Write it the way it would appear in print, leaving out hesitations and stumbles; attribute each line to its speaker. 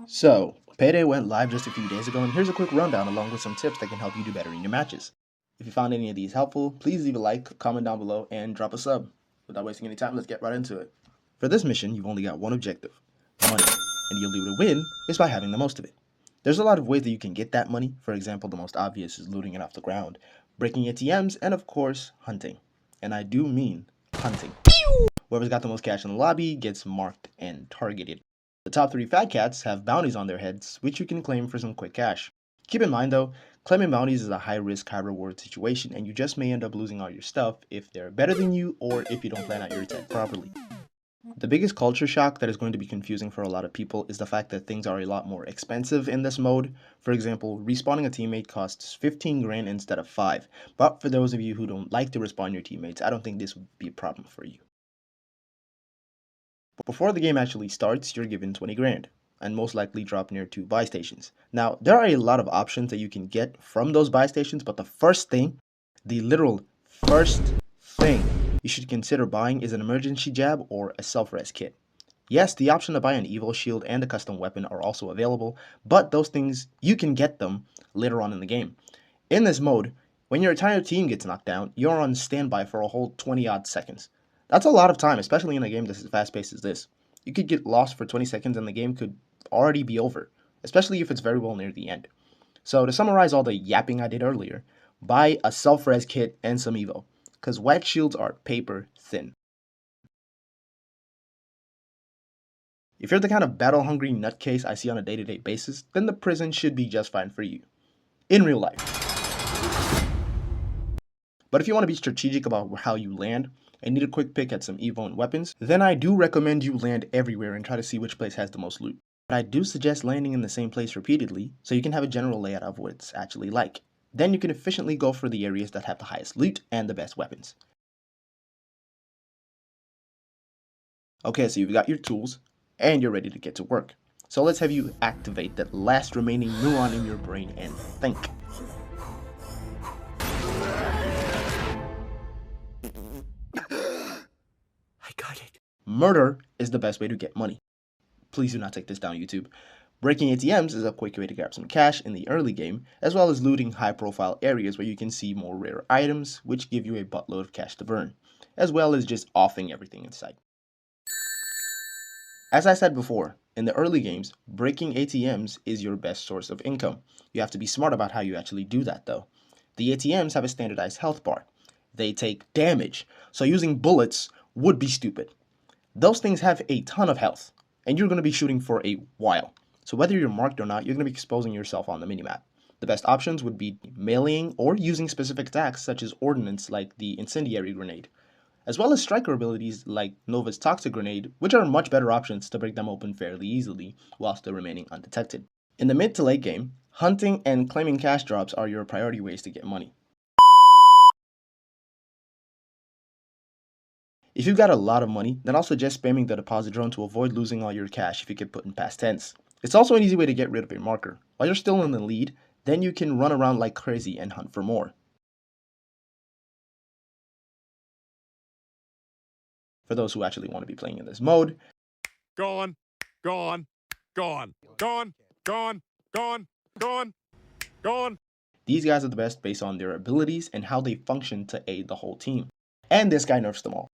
Speaker 1: So, Payday went live just a few days ago, and here's a quick rundown along with some tips that can help you do better in your matches. If you found any of these helpful, please leave a like, comment down below, and drop a sub. Without wasting any time, let's get right into it. For this mission, you've only got one objective: money, and the only way to win is by having the most of it. There's a lot of ways that you can get that money. For example, the most obvious is looting it off the ground, breaking ATMs, and of course, hunting. And I do mean hunting. Whoever's got the most cash in the lobby gets marked and targeted. The top 3 fat cats have bounties on their heads, which you can claim for some quick cash. Keep in mind though, claiming bounties is a high risk, high reward situation, and you just may end up losing all your stuff if they're better than you or if you don't plan out your attack properly. The biggest culture shock that is going to be confusing for a lot of people is the fact that things are a lot more expensive in this mode. For example, respawning a teammate costs 15 grand instead of 5, but for those of you who don't like to respawn your teammates, I don't think this would be a problem for you. Before the game actually starts, you're given 20 grand, and most likely drop near 2 buy stations. Now, there are a lot of options that you can get from those buy stations, but the first thing, the literal first thing you should consider buying is an emergency jab or a self-res kit. Yes, the option to buy an evil shield and a custom weapon are also available, but those things, you can get them later on in the game. In this mode, when your entire team gets knocked down, you're on standby for a whole 20 odd seconds. That's a lot of time, especially in a game that's as fast-paced as this. You could get lost for 20 seconds and the game could already be over, especially if it's very well near the end. So to summarize all the yapping I did earlier, buy a self-res kit and some evo, because wax shields are paper thin. If you're the kind of battle-hungry nutcase I see on a day-to-day basis, then the prison should be just fine for you. In real life. But if you want to be strategic about how you land and need a quick pick at some evo and weapons, then I do recommend you land everywhere and try to see which place has the most loot. But I do suggest landing in the same place repeatedly so you can have a general layout of what it's actually like. Then you can efficiently go for the areas that have the highest loot and the best weapons. Okay, so you've got your tools and you're ready to get to work. So let's have you activate that last remaining neuron in your brain and think. I got it. Murder is the best way to get money. Please do not take this down, YouTube. Breaking ATMs is a quick way to grab some cash in the early game, as well as looting high-profile areas where you can see more rare items, which give you a buttload of cash to burn, as well as just offing everything in sight. As I said before, in the early games, breaking ATMs is your best source of income. You have to be smart about how you actually do that though. The ATMs have a standardized health bar. They take damage, so using bullets would be stupid. Those things have a ton of health, and you're going to be shooting for a while. So whether you're marked or not, you're going to be exposing yourself on the minimap. The best options would be meleeing or using specific attacks such as ordnance like the incendiary grenade, as well as striker abilities like Nova's toxic grenade, which are much better options to break them open fairly easily while still remaining undetected. In the mid to late game, hunting and claiming cash drops are your priority ways to get money. If you've got a lot of money, then I'll suggest spamming the deposit drone to avoid losing all your cash if you get put in past tense. It's also an easy way to get rid of your marker. While you're still in the lead, then you can run around like crazy and hunt for more. For those who actually want to be playing in this mode,
Speaker 2: gone, gone, gone, gone, gone, gone, gone, gone.
Speaker 1: These guys are the best based on their abilities and how they function to aid the whole team. And this guy nerfs them all.